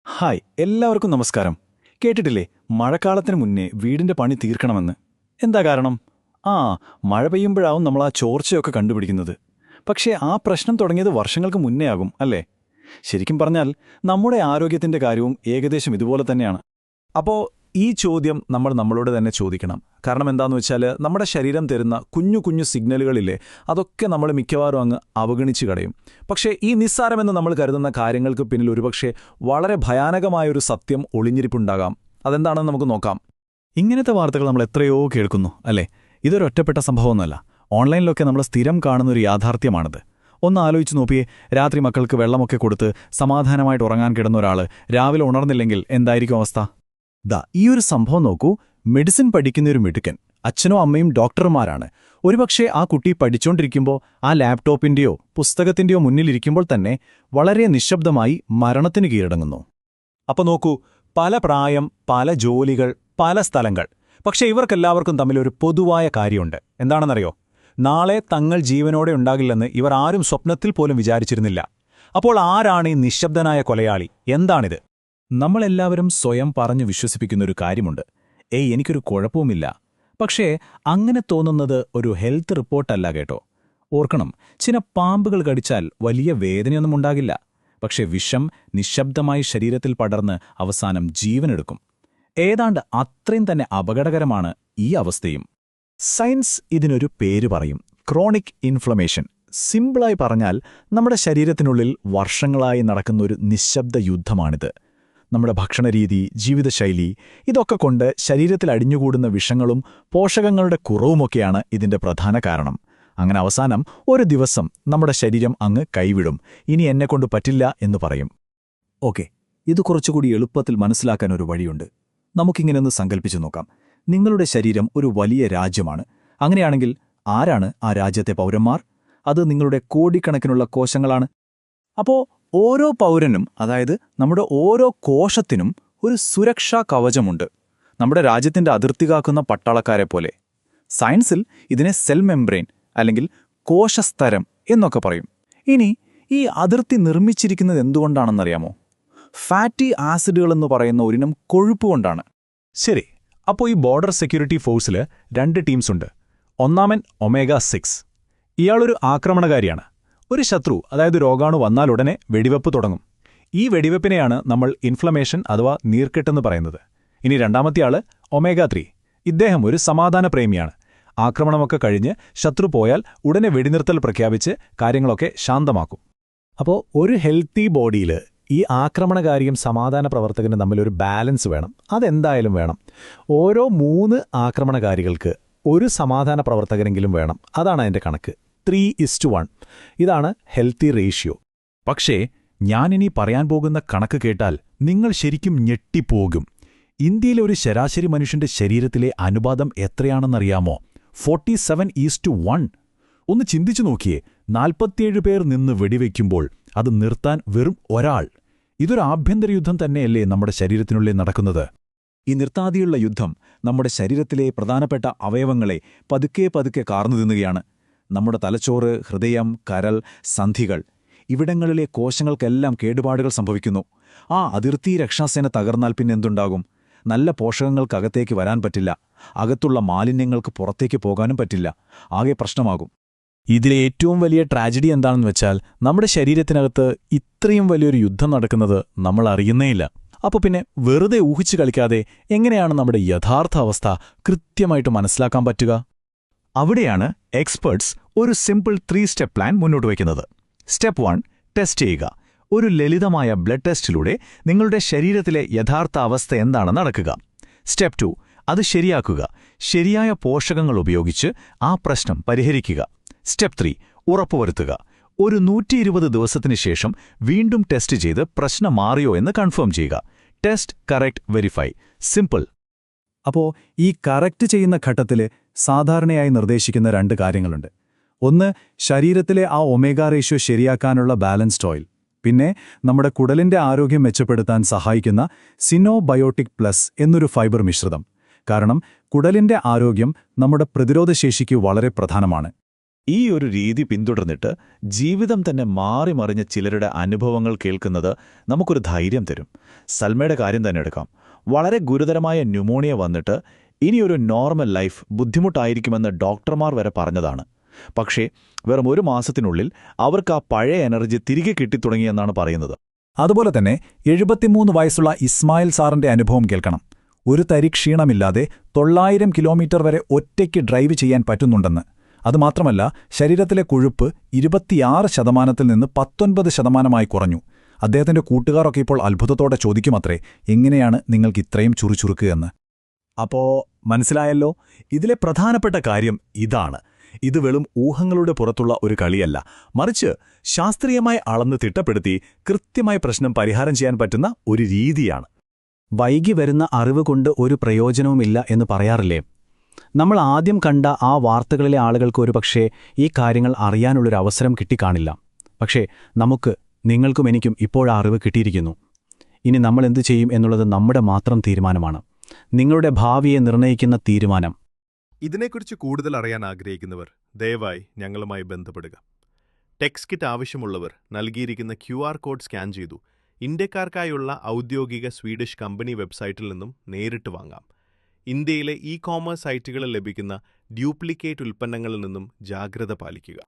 Hi എല്ലാവർക്കും നമസ്കാരം. കേട്ടിട്ടില്ലേ, മഴക്കാലത്തിന് മുന്നേ വീടിന്റെ പണി തീർക്കണമെന്ന്? എന്താ കാരണം? ആ മഴ പെയ്യുമ്പോഴാവും നമ്മൾ ആ ചോർച്ചയൊക്കെ കണ്ടുപിടിക്കുന്നത്. പക്ഷേ ആ പ്രശ്നം തുടങ്ങിയത് വർഷങ്ങൾക്ക് മുന്നേ ആകും അല്ലേ? ശരിക്കും പറഞ്ഞാൽ നമ്മുടെ ആരോഗ്യത്തിന്റെ കാര്യവും ഏകദേശം ഇതുപോലെ തന്നെയാണ്. അപ്പോൾ ഈ ചോദ്യം നമ്മൾ നമ്മളോട് തന്നെ ചോദിക്കണം. കാരണം എന്താണെന്ന് വെച്ചാൽ നമ്മുടെ ശരീരം തരുന്ന കുഞ്ഞു കുഞ്ഞു സിഗ്നലുകളില്ലേ, അതൊക്കെ നമ്മൾ മിക്കവാറും അങ്ങ് അവഗണിച്ച് കളയും. പക്ഷേ ഈ നിസ്സാരമെന്ന് നമ്മൾ കരുതുന്ന കാര്യങ്ങൾക്ക് പിന്നിൽ ഒരുപക്ഷെ വളരെ ഭയാനകമായൊരു സത്യം ഒളിഞ്ഞിരിപ്പുണ്ടാകാം. അതെന്താണെന്ന് നമുക്ക് നോക്കാം. ഇങ്ങനത്തെ വാർത്തകൾ നമ്മൾ എത്രയോ കേൾക്കുന്നു അല്ലേ? ഇതൊരു ഒറ്റപ്പെട്ട സംഭവമൊന്നുമല്ല. ഓൺലൈനിലൊക്കെ നമ്മൾ സ്ഥിരം കാണുന്നൊരു യാഥാർത്ഥ്യമാണിത്. ഒന്ന് ആലോചിച്ച് നോക്കിയേ, രാത്രി മക്കൾക്ക് വെള്ളമൊക്കെ കൊടുത്ത് സമാധാനമായിട്ട് ഉറങ്ങാൻ കിടന്ന ഒരാൾ രാവിലെ ഉണർന്നില്ലെങ്കിൽ എന്തായിരിക്കും അവസ്ഥ? ഈ ഒരു സംഭവം നോക്കൂ. മെഡിസിൻ പഠിക്കുന്നൊരു മിടുക്കൻ, അച്ഛനോ അമ്മയും ഡോക്ടർമാരാണ്. ഒരുപക്ഷെ ആ കുട്ടി പഠിച്ചുകൊണ്ടിരിക്കുമ്പോൾ ആ ലാപ്ടോപ്പിന്റെയോ പുസ്തകത്തിന്റെയോ മുന്നിലിരിക്കുമ്പോൾ തന്നെ വളരെ നിശബ്ദമായി മരണത്തിന് കീഴടങ്ങുന്നു. അപ്പോൾ നോക്കൂ, പല പ്രായം, പല ജോലികൾ, പല സ്ഥലങ്ങൾ. പക്ഷേ ഇവർക്കെല്ലാവർക്കും തമ്മിലൊരു പൊതുവായ കാര്യമുണ്ട്. എന്താണെന്നറിയോ? നാളെ തങ്ങൾ ജീവനോടെ ഉണ്ടാകില്ലെന്ന് ഇവർ ആരും സ്വപ്നത്തിൽ പോലും വിചാരിച്ചിരുന്നില്ല. അപ്പോൾ ആരാണ് ഈ നിശബ്ദനായ കൊലയാളി? എന്താണിത്? നമ്മളെല്ലാവരും സ്വയം പറഞ്ഞു വിശ്വസിപ്പിക്കുന്നൊരു കാര്യമുണ്ട്. എനിക്കൊരു കുഴപ്പവുമില്ല. പക്ഷേ അങ്ങനെ തോന്നുന്നത് ഒരു ഹെൽത്ത് റിപ്പോർട്ടല്ല കേട്ടോ. ഓർക്കണം, ചില പാമ്പുകൾ കടിച്ചാൽ വലിയ വേദനയൊന്നും ഉണ്ടാകില്ല. പക്ഷേ വിഷം നിശബ്ദമായി ശരീരത്തിൽ പടർന്ന് അവസാനം ജീവനെടുക്കും. ഏതാണ്ട് അത്രയും തന്നെ അപകടകരമാണ് ഈ അവസ്ഥയും. സയൻസ് ഇതിനൊരു പേര് പറയും: ക്രോണിക് ഇൻഫ്ലമേഷൻ. സിമ്പിളായി പറഞ്ഞാൽ നമ്മുടെ ശരീരത്തിനുള്ളിൽ വർഷങ്ങളായി നടക്കുന്നൊരു നിശബ്ദ യുദ്ധമാണിത്. നമ്മുടെ ഭക്ഷണരീതി, ജീവിതശൈലി, ഇതൊക്കെ കൊണ്ട് ശരീരത്തിൽ അടിഞ്ഞുകൂടുന്ന വിഷങ്ങളും പോഷകങ്ങളുടെ കുറവുമൊക്കെയാണ് ഇതിന്റെ പ്രധാന കാരണം. അങ്ങനെ അവസാനം ഒരു ദിവസം നമ്മുടെ ശരീരം അങ്ങ് കൈവിടും. ഇനി എന്നെക്കൊണ്ട് പറ്റില്ല എന്ന് പറയും. ഓക്കെ, ഇത് കുറച്ചുകൂടി എളുപ്പത്തിൽ മനസ്സിലാക്കാൻ ഒരു വഴിയുണ്ട്. നമുക്കിങ്ങനെയൊന്ന് സങ്കല്പിച്ചു നോക്കാം. നിങ്ങളുടെ ശരീരം ഒരു വലിയ രാജ്യമാണ്. അങ്ങനെയാണെങ്കിൽ ആരാണ് ആ രാജ്യത്തെ പൗരന്മാർ? അത് നിങ്ങളുടെ കോടിക്കണക്കിനുള്ള കോശങ്ങളാണ്. അപ്പോൾ ഓരോ പൗരനും, അതായത് നമ്മുടെ ഓരോ കോശത്തിനും ഒരു സുരക്ഷാ കവചമുണ്ട്, നമ്മുടെ രാജ്യത്തിന്റെ അതിർത്തി കാക്കുന്ന പട്ടാളക്കാരെ പോലെ. സയൻസിൽ ഇതിനെ സെൽ മെംബ്രെയിൻ അല്ലെങ്കിൽ കോശസ്തരം എന്നൊക്കെ പറയും. ഇനി ഈ അതിർത്തി നിർമ്മിച്ചിരിക്കുന്നത് എന്തുകൊണ്ടാണെന്നറിയാമോ? ഫാറ്റി ആസിഡുകളെന്ന് പറയുന്ന ഒരിനം കൊഴുപ്പ് കൊണ്ടാണ്. ശരി, അപ്പോൾ ഈ ബോർഡർ സെക്യൂരിറ്റി ഫോഴ്സിൽ 2 ടീംസുണ്ട്. ഒന്നാമൻ ഒമേഗ-6. ഇയാളൊരു ആക്രമണകാരിയാണ്. ഒരു ശത്രു, അതായത് രോഗാണു വന്നാലുടനെ വെടിവെപ്പ് തുടങ്ങും. ഈ വെടിവെപ്പിനെയാണ് നമ്മൾ ഇൻഫ്ലമേഷൻ അഥവാ നീർക്കെട്ടെന്ന് പറയുന്നത്. ഇനി രണ്ടാമത്തെയാള് ഒമേഗ-3. ഇദ്ദേഹം ഒരു സമാധാന പ്രേമിയാണ്. ആക്രമണമൊക്കെ കഴിഞ്ഞ് ശത്രു പോയാൽ ഉടനെ വെടിനിർത്തൽ പ്രഖ്യാപിച്ച് കാര്യങ്ങളൊക്കെ ശാന്തമാക്കും. അപ്പോൾ ഒരു ഹെൽത്തി ബോഡിയിൽ ഈ ആക്രമണകാരിയും സമാധാന പ്രവർത്തകനും തമ്മിലൊരു ബാലൻസ് വേണം. അതെന്തായാലും വേണം. ഓരോ 3 ആക്രമണകാരികൾക്ക് ഒരു സമാധാന പ്രവർത്തകനെങ്കിലും വേണം. അതാണ് അതിൻ്റെ കണക്ക്. 3:1. ഇതാണ് ഹെൽത്തി റേഷ്യോ. പക്ഷേ ഞാനിനി പറയാൻ പോകുന്ന കണക്ക് കേട്ടാൽ നിങ്ങൾ ശരിക്കും ഞെട്ടിപ്പോകും. ഇന്ത്യയിലെ ഒരു ശരാശരി മനുഷ്യന്റെ ശരീരത്തിലെ അനുപാതം എത്രയാണെന്നറിയാമോ? 47:1. ഒന്ന് ചിന്തിച്ചു നോക്കിയേ. 47 പേർ നിന്ന് വെടിവെക്കുമ്പോൾ അത് നിർത്താൻ വെറും ഒരാൾ. ഇതൊരു ആഭ്യന്തര യുദ്ധം തന്നെയല്ലേ നമ്മുടെ ശരീരത്തിനുള്ളിൽ നടക്കുന്നത്? ഈ നിർത്താതെയുള്ള യുദ്ധം നമ്മുടെ ശരീരത്തിലെ പ്രധാനപ്പെട്ട അവയവങ്ങളെ പതുക്കെ പതുക്കെ കാർന്നു തിന്നുകയാണ്. നമ്മുടെ തലച്ചോറ്, ഹൃദയം, കരൾ, സന്ധികൾ, ഇവിടങ്ങളിലെ കോശങ്ങൾക്കെല്ലാം കേടുപാടുകൾ സംഭവിക്കുന്നു. ആ അതിർത്തി രക്ഷാസേന തകർന്നാൽ പിന്നെന്തുണ്ടാകും? നല്ല പോഷകങ്ങൾക്കകത്തേക്ക് വരാൻ പറ്റില്ല. അകത്തുള്ള മാലിന്യങ്ങൾക്ക് പുറത്തേക്ക് പോകാനും പറ്റില്ല. ആകെ പ്രശ്നമാകും. ഇതിലെ ഏറ്റവും വലിയ ട്രാജഡി എന്താണെന്ന് വെച്ചാൽ, നമ്മുടെ ശരീരത്തിനകത്ത് ഇത്രയും വലിയൊരു യുദ്ധം നടക്കുന്നത് നമ്മൾ അറിയുന്നേയില്ല. അപ്പോൾ പിന്നെ വെറുതെ ഊഹിച്ചു കളിക്കാതെ എങ്ങനെയാണ് നമ്മുടെ യഥാർത്ഥ അവസ്ഥ കൃത്യമായിട്ട് മനസ്സിലാക്കാൻ പറ്റുക? അവിടെയാണ് എക്സ്പേർട്സ് ഒരു സിമ്പിൾ 3 സ്റ്റെപ്പ് പ്ലാൻ മുന്നോട്ട് വയ്ക്കുന്നത്. സ്റ്റെപ്പ് 1, ടെസ്റ്റ് ചെയ്യുക. ഒരു ലളിതമായ ബ്ലഡ് ടെസ്റ്റിലൂടെ നിങ്ങളുടെ ശരീരത്തിലെ യഥാർത്ഥ അവസ്ഥ എന്താണ് നടക്കുക. സ്റ്റെപ്പ് 2, അത് ശരിയാക്കുക. ശരിയായ പോഷകങ്ങൾ ഉപയോഗിച്ച് ആ പ്രശ്നം പരിഹരിക്കുക. സ്റ്റെപ്പ് 3, ഉറപ്പുവരുത്തുക. ഒരു 120 ദിവസത്തിന് ശേഷം വീണ്ടും ടെസ്റ്റ് ചെയ്ത് പ്രശ്നം മാറിയോ എന്ന് കൺഫേം ചെയ്യുക. Test, correct, verify. സിമ്പിൾ. അപ്പോൾ ഈ കറക്റ്റ് ചെയ്യുന്ന ഘട്ടത്തിൽ സാധാരണയായി നിർദ്ദേശിക്കുന്ന 2 കാര്യങ്ങളുണ്ട്. ഒന്ന്, ശരീരത്തിലെ ആ ഒമേഗ റേഷ്യോ ശരിയാക്കാനുള്ള ബാലൻസ്ഡ് ഓയിൽ. പിന്നെ നമ്മുടെ കുടലിന്റെ ആരോഗ്യം മെച്ചപ്പെടുത്താൻ സഹായിക്കുന്ന സിനോബയോട്ടിക് പ്ലസ് എന്നൊരു ഫൈബർ മിശ്രിതം. കാരണം കുടലിന്റെ ആരോഗ്യം നമ്മുടെ പ്രതിരോധശേഷിക്ക് വളരെ പ്രധാനമാണ്. ഈ ഒരു രീതി പിന്തുടർന്നിട്ട് ജീവിതം തന്നെ മാറിമറിഞ്ഞ ചിലരുടെ അനുഭവങ്ങൾ കേൾക്കുന്നത് നമുക്കൊരു ധൈര്യം തരും. സൽമയുടെ കാര്യം തന്നെ എടുക്കാം. വളരെ ഗുരുതരമായ ന്യൂമോണിയ വന്നിട്ട് ഇനിയൊരു നോർമൽ ലൈഫ് ബുദ്ധിമുട്ടായിരിക്കുമെന്ന് ഡോക്ടർമാർ വരെ പറഞ്ഞതാണ്. പക്ഷേ വെറും 1 മാസത്തിനുള്ളിൽ അവർക്ക് ആ പഴയ എനർജി തിരികെ കിട്ടിത്തുടങ്ങിയെന്നാണ് പറയുന്നത്. അതുപോലെ തന്നെ 73 വയസ്സുള്ള ഇസ്മായിൽ സാറിന്റെ അനുഭവം കേൾക്കണം. ഒരു തരി ക്ഷീണമില്ലാതെ 900 കിലോമീറ്റർ വരെ ഒറ്റയ്ക്ക് ഡ്രൈവ് ചെയ്യാൻ പറ്റുന്നുണ്ടെന്ന്. അതുമാത്രമല്ല, ശരീരത്തിലെ കൊഴുപ്പ് 26% നിന്ന് 19% കുറഞ്ഞു. അദ്ദേഹത്തിന്റെ കൂട്ടുകാരൊക്കെ ഇപ്പോൾ അത്ഭുതത്തോടെ ചോദിക്കുമത്രേ, എങ്ങനെയാണ് നിങ്ങൾക്ക് ഇത്രയും ചുറുചുറുക്കുകയെന്ന്. അപ്പോ മനസ്സിലായല്ലോ, ഇതിലെ പ്രധാനപ്പെട്ട കാര്യം ഇതാണ്. ഇത് വെറും ഊഹങ്ങളുടെ പുറത്തുള്ള ഒരു കളിയല്ല, മറിച്ച് ശാസ്ത്രീയമായി അളന്ന് തിട്ടപ്പെടുത്തി കൃത്യമായി പ്രശ്നം പരിഹാരം ചെയ്യാൻ പറ്റുന്ന ഒരു രീതിയാണ്. വൈകി വരുന്ന അറിവ് കൊണ്ട് ഒരു പ്രയോജനവുമില്ല എന്ന് പറയാറില്ലേ? നമ്മൾ ആദ്യം കണ്ട ആ വാർത്തകളിലെ ആളുകൾക്ക് ഒരുപക്ഷേ ഈ കാര്യങ്ങൾ അറിയാനുള്ളൊരു അവസരം കിട്ടിക്കാണില്ല. പക്ഷേ നിങ്ങൾക്കും എനിക്കും ഇപ്പോഴാ അറിവ് കിട്ടിയിരിക്കുന്നു. ഇനി നമ്മൾ എന്തു ചെയ്യും എന്നുള്ളത് നമ്മുടെ മാത്രം തീരുമാനമാണ്. നിങ്ങളുടെ ഭാവിയെ നിർണ്ണയിക്കുന്ന തീരുമാനം. ഇതിനെക്കുറിച്ച് കൂടുതൽ അറിയാൻ ആഗ്രഹിക്കുന്നവർ ദയവായി ഞങ്ങളുമായി ബന്ധപ്പെടുക. ടെക്സ് കിറ്റ് ആവശ്യമുള്ളവർ നൽകിയിരിക്കുന്ന QR കോഡ് സ്കാൻ ചെയ്തു ഇന്ത്യക്കാർക്കായുള്ള ഔദ്യോഗിക സ്വീഡിഷ് കമ്പനി വെബ്സൈറ്റിൽ നിന്നും നേരിട്ട് വാങ്ങാം. ഇന്ത്യയിലെ ഇ-കോമേഴ്സ് സൈറ്റുകളിൽ ലഭിക്കുന്ന ഡ്യൂപ്ലിക്കേറ്റ് ഉൽപ്പന്നങ്ങളിൽ നിന്നും ജാഗ്രത പാലിക്കുക.